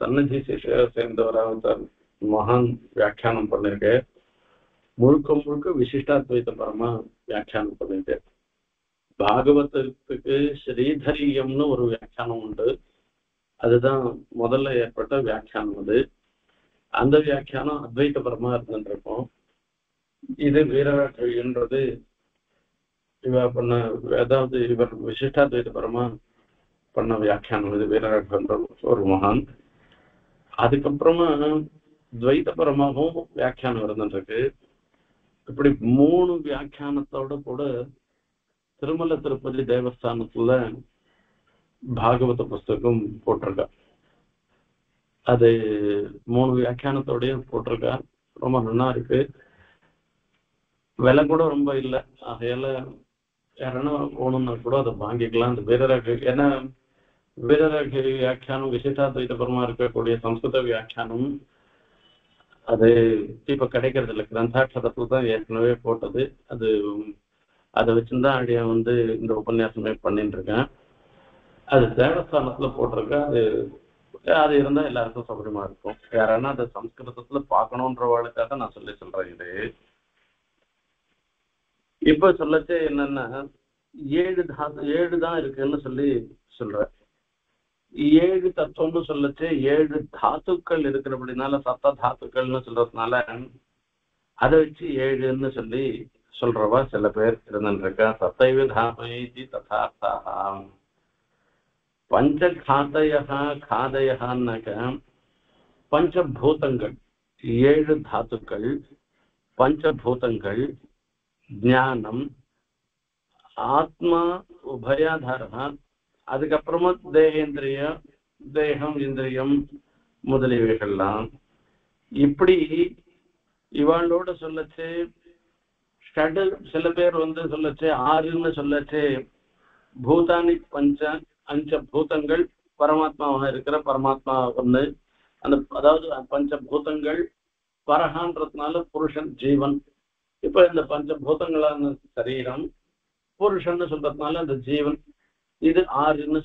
சன்னதி சிஷ்யரை சேர்ந்தவராக மகான் வியாக்கியானம் பண்ணிருக்கேன். முழுக்க முழுக்க விசிஷ்டாத்வைத பரமா வியாக்கியானம் பண்ணிருக்கேன். பாகவதத்துக்கு ஸ்ரீதரியம்னு ஒரு வியாக்கியானம் உண்டு. அதுதான் முதல்ல ஏற்பட்ட வியாக்கியானம். அது அந்த வியாக்கியானம் அத்வைத பரமா இருந்துருக்கும். இது வீரராகவின்றது இவ பண்ண, அதாவது இவர் விசிஷ்டாத்வைத பரமா பண்ண வியாக்கியானம். இது வீரராகவன்ற ஒரு மகான். அதுக்கப்புறமா துவைத பரமாகவும் வியாக்கியானம் இருந்துருக்கு. இப்படி 3 வியாக்கியானத்தோட கூட திருமல திருப்பதி தேவஸ்தானத்துல பாகவத புஸ்தகம் போட்டிருக்கா. அது 3 வியாக்கியானத்தோடய போட்டிருக்கா. ரொம்ப நல்லா இருக்கு. விலை கூட ரொம்ப இல்லை. ஆகையால யாரன்னா போகணும்னா கூட அதை வாங்கிக்கலாம். அந்த வீரராக, ஏன்னா வீரராக வியாக்கியானம் விசிஷ்டாத்வைத பரமா இருக்கக்கூடிய சம்ஸ்கிருத வியாக்கியானம் அது இப்ப கிடைக்கிறது இல்லை. கிரந்தாட்சரத்துல தான் ஏற்கனவே போட்டது. அது அதை வச்சுதான் அடிய இந்த உபன்யாசமே பண்ணிட்டு இருக்கேன். அது தேவஸ்தானத்துல போட்டிருக்கேன். அது இருந்தா எல்லாருக்கும் சௌகரியமா இருக்கும். யாரானா அதை சம்ஸ்கிருதத்துல பார்க்கணுன்றவாளுக்காக நான் சொல்றேன். இது இப்ப சொல்லச்சே என்னன்னா 7 தான் இருக்குன்னு சொல்றேன். 7 தத்துவம்னு சொல்லச்சு 7 தாத்துக்கள் இருக்கிறபடினால சப்த தாத்துக்கள்னு சொல்றதுனால அதை வச்சு 7ன்னு சொல்றவா சில பேர் இருந்துருக்கா. சத்தைவ தாமயி ததார்த்தா பஞ்சகாதயா காதயான்னாக்க பஞ்சபூதங்கள், 7 தாத்துக்கள், பஞ்சபூதங்கள், ஞானம், ஆத்மா, உபயாதாரா, அதுக்கப்புறமா தேகேந்திரிய, தேகம், இந்திரியம் முதலியவைகள்லாம். இப்படி இவாளோட சொல்லச்சு ஷடு, சில பேர் சொல்லச்சு 6ன்னு சொல்லச்சு பூதானி அஞ்ச பூதங்கள் பரமாத்மாவாக இருக்கிற பரமாத்மா ஒண்ணு. அந்த அதாவது பஞ்சபூதங்கள் பரகான்றதுனால புருஷன் ஜீவன். இப்ப இந்த பஞ்சபூதங்களான சரீரம் புருஷன்னு சொல்றதுனால அந்த ஜீவன். இது 6ன்னு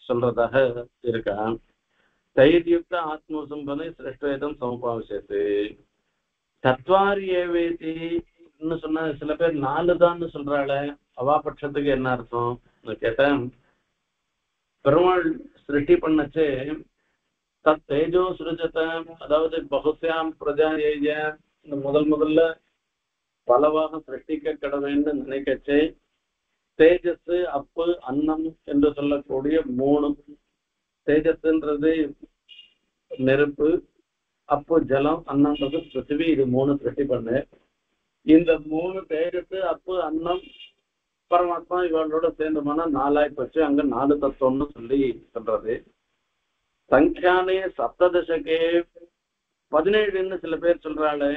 சொல்றதாக இருக்கா. தைரியுக்த ஆத்மசம்பனை சிரஷ்டவேதம் சமபாவிசத்து தத்வாரி ஏவேதின்னு சொன்ன சில பேர் 4 தான் சொல்றாள. அவாபட்சத்துக்கு என்ன அர்த்தம் கேட்டேன். பெருமாள் சிருஷ்டி பண்ணச்சே தத் தேஜோ சுருஜத்தை, அதாவது பகுஸ்யாம் பிரஜா ஏஜ, இந்த முதல்ல பலவாக சிருஷ்டிக்க கடவேன்னு நினைக்கச்சே தேஜஸ், அப்பு, அன்னம் என்று சொல்லக்கூடிய 3. தேஜஸ்ன்றது நெருப்பு, அப்பு ஜலம், அன்னம்ன்றது பிருத்திவி. இது 3 சிருஷ்டி பண்ணு. இந்த 3 தேஜஸ், அப்பு, அன்னம் பரமாத்மா இவளோட சேர்ந்தமான 4 போச்சு. அங்க 4 தத்துவம்னு சொல்றது. சங்கியானே சப்ததசகே 17ன்னு சில பேர் சொல்றாளே.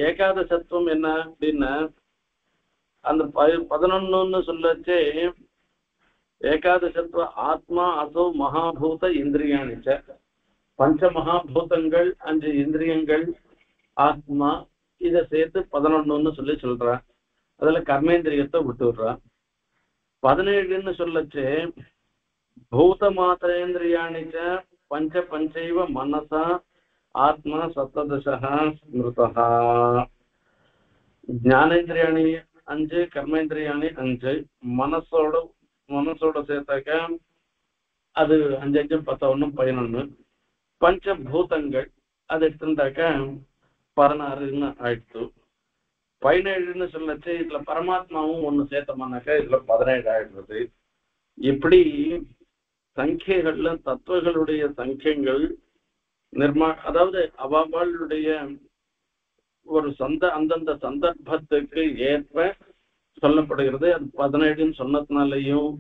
ஏகாதசத்துவம் என்ன அப்படின்னா அந்த 11ன்னு சொல்லச்சே ஏகாதசத்துவ ஆத்மா அசோ மகாபூத இந்திரியானிச்ச, பஞ்ச மகாபூதங்கள் 5 இந்திரியங்கள் ஆத்மா, இதை சேர்த்து 11ன்னு சொல்றான். அதுல கர்மேந்திரியத்தை விட்டுடுறான். 17ன்னு சொல்லச்சே பூத மாத்திரேந்திரியானிச்ச பஞ்ச பஞ்சைவ மனசா ஆத்மா சப்ததசா ஸ்மிருதா. ஞானேந்திரியாணி 5, கர்மேந்திரியாணி 5, மனசோட சேர்த்தாக்க அது 5 5 11 11. பஞ்சபூதங்கள் அது எடுத்துட்டாக்க 16ன்னு ஆயிடுச்சு. 17ன்னு சொல்லச்சு இதுல பரமாத்மாவும் 1 சேர்த்தமானாக்க இதுல 17 ஆயிடுறது. இப்படி சங்கியங்கள்ல தத்துவங்களுடைய சங்கியங்கள் அதாவது அவளுடைய ஒரு அந்தந்த சந்தர்ப்பத்துக்கு ஏற்ப சொல்லப்படுகிறது. அது 17ன்னு சொன்னதுனாலையும்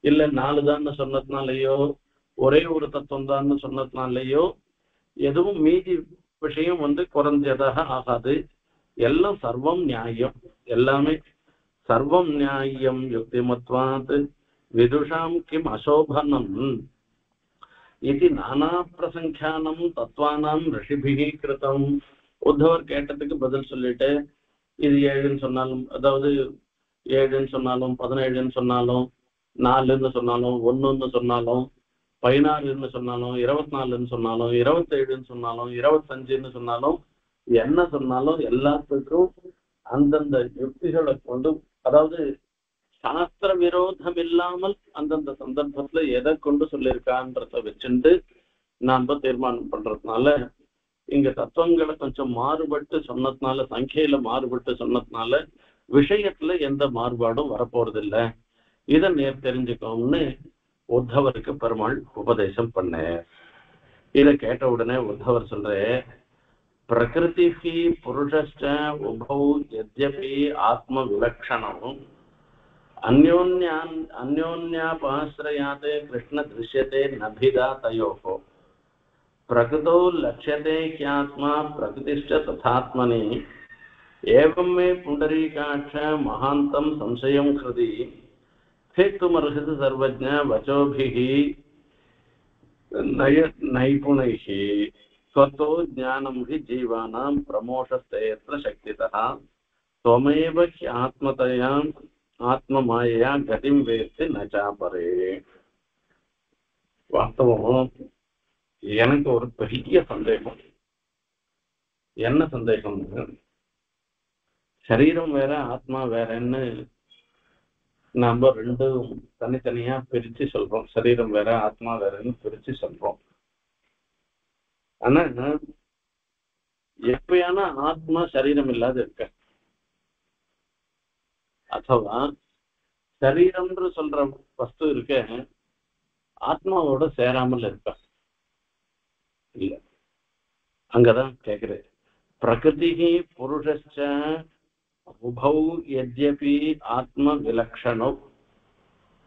இல்ல 4 தான் சொன்னதுனாலையோ ஒரே ஒரு தத்துவம் தான் சொன்னதுனாலையோ எதுவும் மீதி விஷயம் குறைஞ்சதாக ஆகாது. எல்லாம் சர்வம் நியாயம். எல்லாமே சர்வம் நியாயம் யுக்திமத்வாத் விதுஷாம் கிம் அசோபனம் இது நானா பிரசங்கியானம் தத்வானாம் ரிஷிபிகி கிருதம். உத்தவர் கேட்டதுக்கு பதில் சொல்லிட்டு இது 7ன்னு சொன்னாலும், அதாவது 7ன்னு சொன்னாலும் 17ன்னு சொன்னாலும் 4ன்னு சொன்னாலும் 1ன்னு சொன்னாலும் 16ன்னு சொன்னாலும் 24ன்னு சொன்னாலும் 27ன்னு சொன்னாலும் 25ன்னு சொன்னாலும் என்ன சொன்னாலும் எல்லாத்துக்கும் அந்தந்த யுக்திகளை கொண்டு, அதாவது சாஸ்திர விரோதம் இல்லாமல் அந்தந்த சந்தர்ப்பத்துல எதை கொண்டு சொல்லியிருக்கான்றத வச்சுட்டு நாம தீர்மானம் பண்றதுனால, இங்க தத்துவங்களை கொஞ்சம் மாறுபட்டு சொன்னதுனால, சங்கையில மாறுபட்டு சொன்னதுனால விஷயத்துல எந்த மாறுபாடும் வரப்போறது இல்லை. இதை நேர் தெரிஞ்சுக்கோம்னு உத்தவருக்கு பெருமாள் உபதேசம் பண்ண. இதை கேட்ட உடனே உத்தவர் சொல்ற, பிரகிருதி புருஷஸ்ட உபௌ யத்யபி ஆத்ம விலக்ஷணம் अन्योन्यापाश्रयाते कृष्ण दृश्यते नभिदा तयोः प्रकृतौ लक्ष्यते ह्यात्मा प्रकृतिश्च तथात्मनि एवं मे पुंडरीकाक्ष महान्तं संशयं हृदि हेतुमर्हति सर्वज्ञ वचोभिः नैपुणैः स्वतो ज्ञानं हि जीवानां प्रमोषस्ते यत्र शक्तितः त्वमेव ह्यात्मतया ஆத்மமாயா கதிம் வேத்து நச்சாபரே. வாஸ்தவம் எனக்கு ஒரு பெரிய சந்தேகம். என்ன சந்தேகம்? சரீரம் வேற ஆத்மா வேறன்னு நம்ம ரெண்டும் தனித்தனியா பிரிச்சு சொல்றோம். சரீரம் வேற ஆத்மா வேறன்னு பிரிச்சு சொல்றோம். ஆனா எப்பயான ஆத்மா சரீரம் இல்லாத இருக்க, அத்தவா சரீரம்ன்ற சொல்ற வஸ்து இருக்க ஆத்மாவோட சேராமல் இருக்க இல்ல. அங்கதான் கேக்குறேன். பிரகிருதி புருஷஸ்ச உபௌ யத்யபி ஆத்ம விலக்ஷணம்.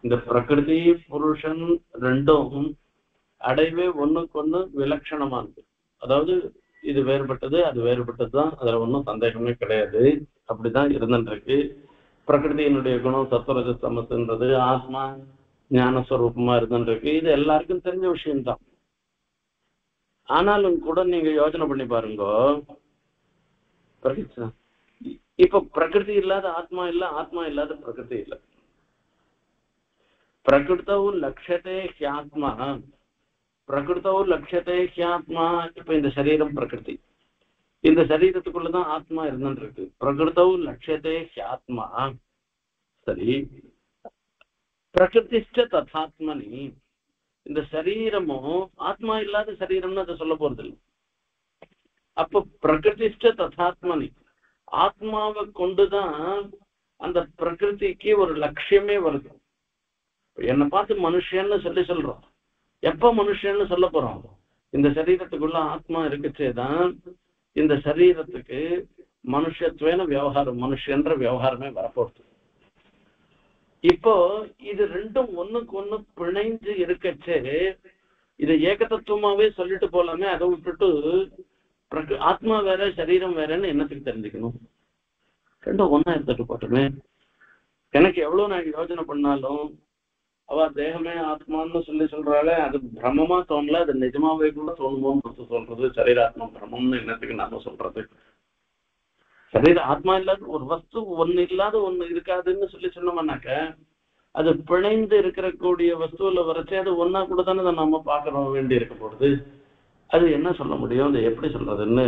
இந்த பிரகிருதி புருஷன் ரெண்டும் அடைவே ஒண்ணுக்கு விலட்சணமானது. அதாவது இது வேறுபட்டது, அது வேறுபட்டதுதான், அதுல ஒன்றும் சந்தேகமே கிடையாது. அப்படிதான் இருந்துருக்கு. பிரகிருதியினுடைய குணம் சத்வரஜ தமசுன்றது, ஆத்மா ஞானஸ்வரூபமா இருந்துருக்கு. இது எல்லாருக்கும் தெரிஞ்ச விஷயம்தான். ஆனாலும் கூட நீங்க யோசனை பண்ணி பாருங்க, இப்ப பிரகிருதி இல்லாத ஆத்மா இல்ல, ஆத்மா இல்லாத பிரகிருதி இல்ல. பிரகிருத்தவும் லட்சத்தே ஹியாத்மா, பிரகிருத்தவும் லட்சத்தே ஹியாத்மா. இப்ப இந்த சரீரம் பிரகிருதி, இந்த சரீரத்துக்குள்ளதான் ஆத்மா இருந்துருக்கு. பிரகிருத்தவும் லட்சத்தே ஹியாத்மா. சரி, பிரகிருதிஷ்ட ததாத்மனி. இந்த சரீரமும் ஆத்மா இல்லாத சரீரம்னு அதை சொல்ல போறது இல்லை. அப்ப பிரகிருதிஷ்ட ததாத்மனி, ஆத்மாவை கொண்டுதான் அந்த பிரகிருதிக்கு ஒரு லட்சியமே வருது. என்னை பார்த்து மனுஷன்னு சொல்றோம். எப்ப மனுஷன்னு சொல்ல போறோம்? இந்த சரீரத்துக்குள்ள ஆத்மா இருக்குச்சேதான் இந்த சரீரத்துக்கு மனுஷத்துவேன விவகாரம், மனுஷன்ற விவகாரமே வரப்போகுது. இப்போ இது ரெண்டும் ஒண்ணுக்கு ஒண்ணு பிணைஞ்சு இருக்கச்சே இதை ஏகதத்துவமாவே சொல்லிட்டு போலாமே. அதை விட்டுட்டு ஆத்மா வேற சரீரம் வேறன்னு என்னத்துக்கு தெரிஞ்சுக்கணும்? ரெண்டும் ஒன்னா இருந்துட்டு போட்டுமே. எனக்கு எவ்வளவு நான் யோசனை பண்ணாலும் அவ தேகமே ஆத்மான்னு சொல்றாளே, அது பிரம்மமா தோணல, அது நிஜமாவே கூட தோணுமோன்னு சொல்றது. சரீராத்மா பிரம்மம்னு என்னத்துக்கு நாம சொல்றது? சரீர ஆத்மா இல்லாத ஒரு வஸ்து ஒண்ணு இல்லாத ஒண்ணு இருக்காதுன்னு சொன்னோம்னாக்க அது பிணைந்து இருக்கக்கூடிய வஸ்துவில வரைச்சே அது ஒன்னா கூட தானே அதை நம்ம பார்க்க வேண்டி இருக்க போறது. அது என்ன சொல்ல முடியும், அது எப்படி சொல்றதுன்னு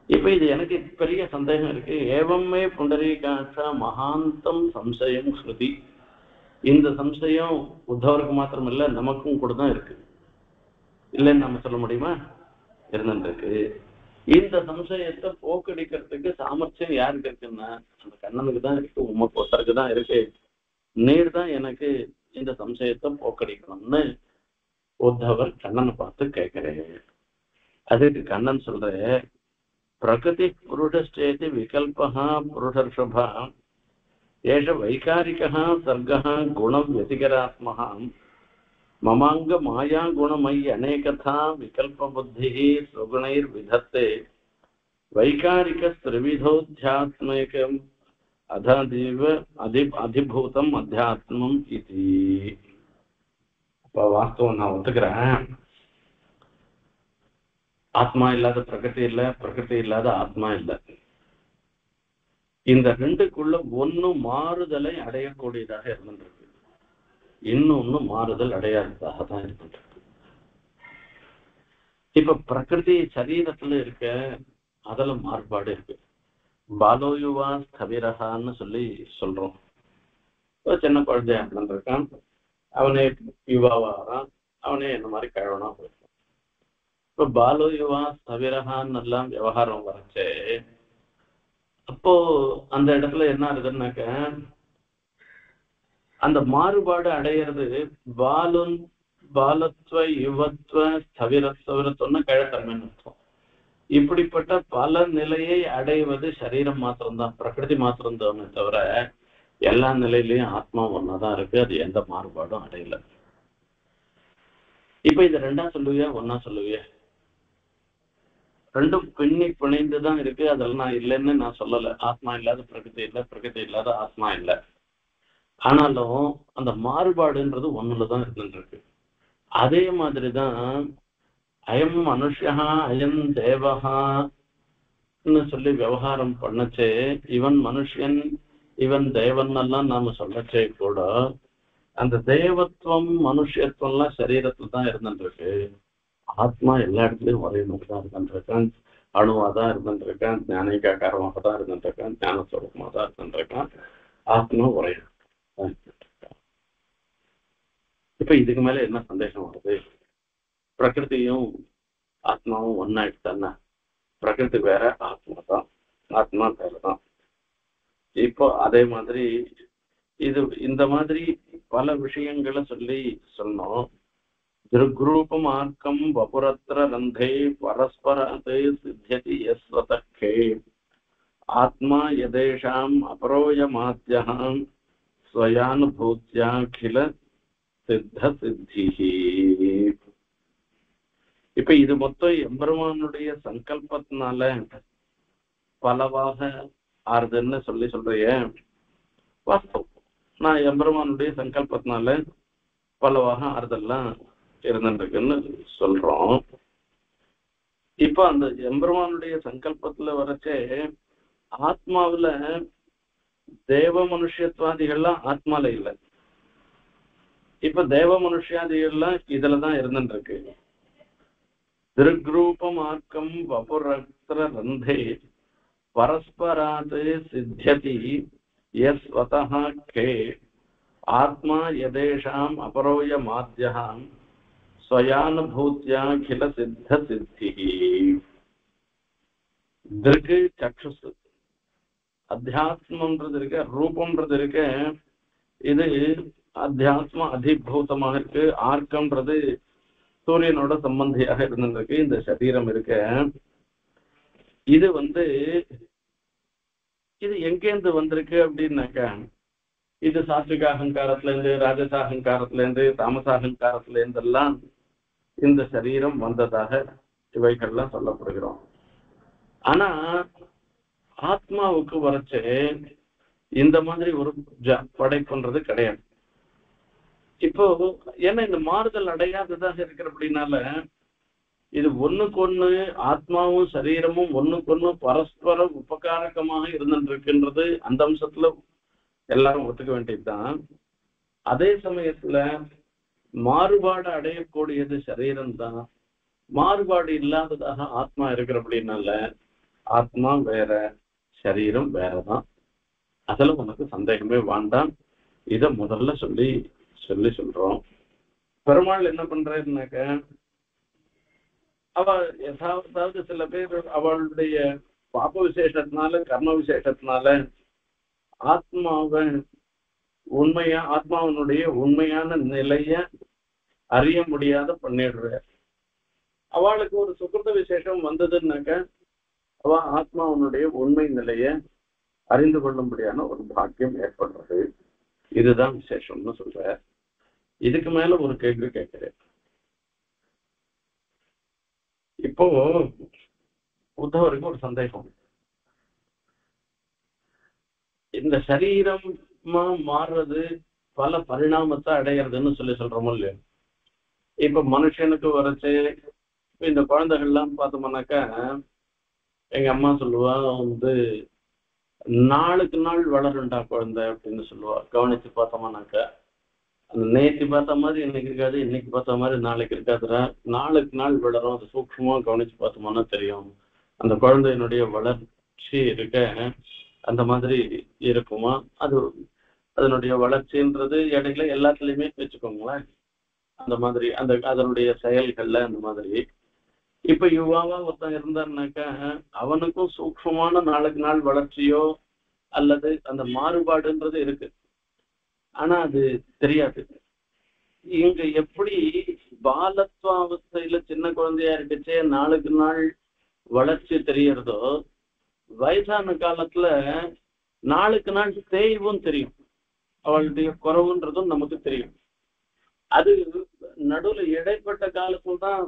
இப்ப இது எனக்கு பெரிய சந்தேகம் இருக்கு. ஏவமே புண்டரீகாட்ச மகாந்தம் சம்சயம் ஸ்ருதி. இந்த சம்சயம் உத்தவருக்கு மாத்திரம் இல்ல, நமக்கும் கூட தான் இருக்கு. இல்லைன்னு நம்ம சொல்ல முடியுமா? இருந்துருக்கு. இந்த சம்சயத்தை போக்கடிக்கிறதுக்கு சாமர்த்தியம் யாருக்கு இருக்குன்னா அந்த கண்ணனுக்கு தான் இருக்கு, உமக்கு ஒருத்தருக்கு தான் இருக்கு. நீர் தான் எனக்கு இந்த சம்சயத்தை போக்கடிக்கணும்னு உத்தவர் கண்ணனை பார்த்து கேட்கிறேன். அதுக்கு கண்ணன் சொல்ற, பிரகிருதி புருஷஸ்டேதி விகல்பா புருஷர்ஷபா ஏஷ வைகாரிகா சர்கா குணம் व्यतिकरात्मः மமாங்க மாயா குணமயி அநேகதா விகல்ப புத்தி சுகுணைர் விதத்தே வைகாரிக திரிவிதோத்யாத்மேகம் அதீவ அதிபூதம் அத்தியாத்மம் இது. அப்ப வாஸ்தவம் நான் ஒத்துக்கிறேன். ஆத்மா இல்லாத பிரகிருதி இல்ல, பிரகிருதி இல்லாத ஆத்மா இல்ல. இந்த ரெண்டுக்குள்ள ஒன்னு மாறுதலை அடையக்கூடியதாக இருந்துருக்கு, இன்னொன்னு மாறுதல் அடையாததாக தான் இருக்கின்றது. இப்ப பிரகிருதி சரீரத்துல இருக்க அதுல மாறுபாடு இருக்கு. பாலோயுவா ஸ்தவிரகான்னு சொல்றோம். சின்ன குழந்தையா இருக்கான், அவனே யுவாவாரான், அவனே இந்த மாதிரி கழவனா போயிருக்கான். இப்ப பாலோயுவா ஸ்தவிரகான்னு எல்லாம் விவகாரம் வரைச்சே, அப்போ அந்த இடத்துல என்ன இருக்குதுன்னாக்க அந்த மாறுபாடு அடையிறது பாலத்துவ யுவத்துவ ஸ்தவிரத்துவம்னு கழத்தன்மைன்னு அர்த்தம். இப்படிப்பட்ட பல நிலையை அடைவது சரீரம் மாத்திரம்தான், பிரகிருதி மாத்திரம்தான் தவிர எல்லா நிலையிலையும் ஆத்மா ஒன்னாதான் இருக்கு. அது எந்த மாறுபாடும் அடையல. இப்ப இது ரெண்டா சொல்லுவியா ஒன்னா சொல்லுவியா? ரெண்டும் பின்னி பிணைந்துதான் இருக்கு. அதெல்லாம் நான் இல்லைன்னு நான் சொல்லல. ஆத்மா இல்லாத பிரகிருதி இல்லை, பிரகிருதி இல்லாத ஆத்மா இல்லை. ஆனாலும் அந்த மாறுபாடுன்றது ஒண்ணுலதான் இருந்துட்டு இருக்கு. அதே மாதிரிதான் அயம் மனுஷா அயம் தேவஹான்னு சொல்லி விவகாரம் பண்ணச்சே, இவன் மனுஷன் இவன் தேவன் எல்லாம் நாம சொல்லச்சே கூட அந்த தேவத்துவம் மனுஷத்துவம் எல்லாம் சரீரத்துல தான் இருந்துட்டு இருக்கு. ஆத்மா எல்லா இடத்துலயும் ஒரே மாதிரி தான் இருந்துட்டு இருக்கான். அணுவாதான் இருந்துட்டு இருக்கான், ஞானிகாக்காரமாக தான் இருந்துட்டு இருக்கான், ஞான சுரூபமாக தான் இருந்துட்டு இருக்கான். ஆத்மா ஒரே இப்ப இதுக்கு மேல என்ன சந்தேகம் வருது? பிரகிருதியும் ஆத்மாவும் ஒன்னாயிடுத்தானே. பிரகிருதி வேற, ஆத்மா தான், ஆத்மா வேறதான். இப்போ அதே மாதிரி இது இந்த மாதிரி பல விஷயங்களை சொன்னோம். திருக்ரூபம் ஆர்க்கம் வபுரத்ர ரந்தே பரஸ்பரதே சித்தியதி யஸ்வதக்கே ஆத்மா யதேஷாம் அபரோயமாத்யஹாம் ஸ்வயானுபூத்யாகில சித்த சித்திஹி. இப்ப இது மொத்தம் எம்பெருமானுடைய சங்கல்பத்தினால பலவாக ஆறுதுன்னு சொல்றிய வாஸ்தவம். நான் எம்பெருமானுடைய சங்கல்பத்தினால பலவாக ஆறுதெல்லாம் இருந்துருக்குன்னு சொல்றோம். இப்ப அந்த எம்பெருமானுடைய சங்கல்பத்துல வரைச்சே ஆத்மாவில தேவ மனுஷத்வாதிகள்லாம் ஆத்மால இல்லை. இப்ப தேவ மனுஷாதிகள்லாம் இதுலதான் இருந்துட்டு இருக்கு. திருக்ரூபம் ஆர்க்கம் வபுரத்ர ரந்தே பரஸ்பராத் சித்தியதி யஸ்வதஹ கே ஆத்மா யதேஷாம் அபரோயமாத்யஹாம் ஸ்வயானுபூத்யாகில சித்த சித்திஹி. திருக்கு சக்ஷுஸ் அத்தியாத்மன்றது இருக்க, ரூபம்ன்றது இருக்க, இது அத்தியாத்ம அதிபூதமாக இருக்கு. ஆர்க்கம்ன்றது சூரியனோட சம்பந்தியாக இருந்திருக்கு. இந்த சரீரம் இருக்க, இது இது எங்கேருந்து வந்திருக்கு அப்படின்னாக்க, இது சாத்விக அகங்காரத்துல இருந்து, ராஜச அகங்காரத்துல இருந்து, தாமச அகங்காரத்துல இருந்தெல்லாம் இந்த சரீரம் வந்ததாக இவைகள்லாம் சொல்லப்படுகிறோம். ஆனா ஆத்மாவுக்கு வரைச்சு இந்த மாதிரி ஒரு படைப்புன்றது கிடையாது. இப்போ ஏன்னா இந்த மாறுதல் அடையாததாக இருக்கிற அப்படின்னால இது ஒண்ணுக்கு ஒண்ணு ஆத்மாவும் சரீரமும் ஒண்ணுக்கு ஒண்ணு பரஸ்பர உபகாரகமாக இருந்துட்டு இருக்குன்றது அந்த அம்சத்துல எல்லாரும் ஒத்துக்க வேண்டியதுதான். அதே சமயத்துல மாறுபாடு அடையக்கூடியது சரீரம் தான். மாறுபாடு இல்லாததாக ஆத்மா இருக்கிற அப்படின்னால ஆத்மா வேற, சரீரம் வேறதான். அதுல உனக்கு சந்தேகமே வேண்டாம். இத முதல்ல சொல்றோம். பெருமாள் என்ன பண்றாருனாக்க, அவ எதாவது சில பேர் அவளுடைய பாப விசேஷத்தினால கர்ம விசேஷத்தினால ஆத்மாவனுடைய உண்மையான நிலைய அறிய முடியாத பண்ணிடுற. அவளுக்கு ஒரு சுகிருத விசேஷம் வந்ததுன்னாக்க அவ ஆத்மாவனுடைய உண்மை நிலைய அறிந்து கொள்ளும்படியான ஒரு பாக்கியம் ஏற்படுறது. இதுதான் விசேஷம்னு சொல்ற. இதுக்கு மேல ஒரு கேள்வி கேட்கிறேன். இப்போ உத்தவருக்கு ஒரு சந்தேகம். இந்த சரீரமா மாறுறது பல பரிணாமத்தை அடையிறதுன்னு சொல்றோமோ இல்லையா? இப்ப மனுஷனுக்கு வரைச்சு இந்த குழந்தைகள்லாம் பார்த்தோம்னாக்கா, எங்க அம்மா சொல்லுவா நாளுக்கு நாள் வளருண்டா குழந்தை அப்படின்னு சொல்லுவா. கவனிச்சு பார்த்தோம்னாக்கா அந்த நேற்று பார்த்த மாதிரி இன்னைக்கு இருக்காது, இன்னைக்கு பார்த்த மாதிரி நாளைக்கு இருக்காதுடா. நாளுக்கு நாள் வளரும். அது சூக்ஷ்மமா கவனிச்சு பார்த்தோம்னா தெரியும். அந்த குழந்தையினுடைய வளர்ச்சி இருக்க அந்த மாதிரி இருக்குமா? அது அதனுடைய வளர்ச்சின்றது இடையில எல்லாத்துலயுமே வச்சுக்கோங்களேன். அந்த மாதிரி அந்த அதனுடைய செயல்கள்ல அந்த மாதிரி. இப்ப யுவாவா ஒருத்தன் இருந்தாருனாக்கா அவனுக்கும் சூக்ஷ்மமான நாளுக்கு நாள் வளர்ச்சியோ அல்லது அந்த மாறுபாடுன்றது இருக்கு. ஆனா அது தெரியாது. இங்க எப்படி பாலத்வாவஸ்தையில சின்ன குழந்தையா இருக்குச்சே நாளுக்கு நாள் வளர்ச்சி தெரியறதோ, வயசான காலத்துல நாளுக்கு நாள் தேய்வும் தெரியும், அவளுடைய குறவுன்றதும் நமக்கு தெரியும். அது நடுவுல இடைப்பட்ட காலத்துல தான்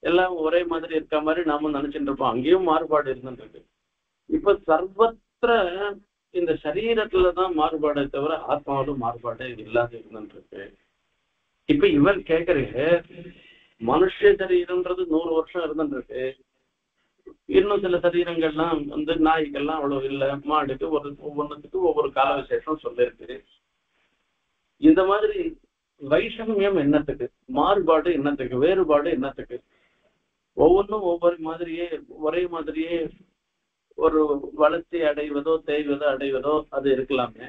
எல்லாம் ஒரே மாதிரி இருக்க மாதிரி நாம நினைச்சிட்டு இருப்போம். அங்கேயும் மாறுபாடு இருந்துருக்கு. இப்ப சர்வத்திர இந்த சரீரத்துலதான் மாறுபாடே தவிர ஆத்மாவிலும் மாறுபாடே இல்லாத இருந்துருக்கு. இப்ப இவர் கேக்குறீங்க, மனுஷ சரீரம்ன்றது 100 வருஷம் இருந்துருக்கு. இன்னும் சில சரீரங்கள்லாம் நாய்க்கெல்லாம் அவ்வளவு இல்லை, மாடுக்கு ஒவ்வொன்றுத்துக்கு ஒவ்வொரு கால விசேஷம் சொல்லிருக்கு. இந்த மாதிரி வைஷமியம் என்னத்துக்கு, மாறுபாடு என்னத்துக்கு, வேறுபாடு என்னத்துக்கு? ஒவ்வொன்றும் ஒவ்வொரு மாதிரியே ஒரே மாதிரியே ஒரு வளர்ச்சி அடைவதோ தேய்வதோ அடைவதோ அது இருக்கலாமே.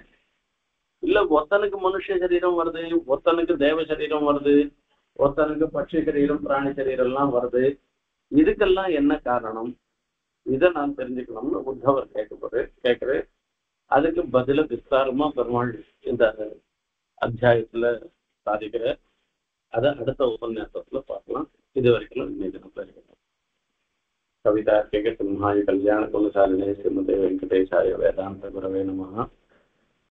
இல்ல ஒருத்தனுக்கு மனுஷ சரீரம் வருது, ஒருத்தனுக்கு தேவ சரீரம் வருது, ஒருத்தனுக்கு பட்சி சரீரம் பிராணி சரீரம் எல்லாம் வருது. இதுக்கெல்லாம் என்ன காரணம்? இதை நான் தெரிஞ்சுக்கணும்னு உத்தவர் கேட்கிறேன். அதுக்கு பதில விஸ்தாரமா பெருமாள் இந்த அத்தியாயத்துல சாதிக்கிற. அதை அடுத்த உபன்யாசத்துல பார்க்கலாம். இது வரைக்கும் இன்னைக்கு நம்ம இருக்கணும். கவிதா கேட்க சிம்ஹாய கல்யாண குணசாலினே ஸ்ரீமதே வெங்கடேசாய வேதாந்த குரவே நமஹ.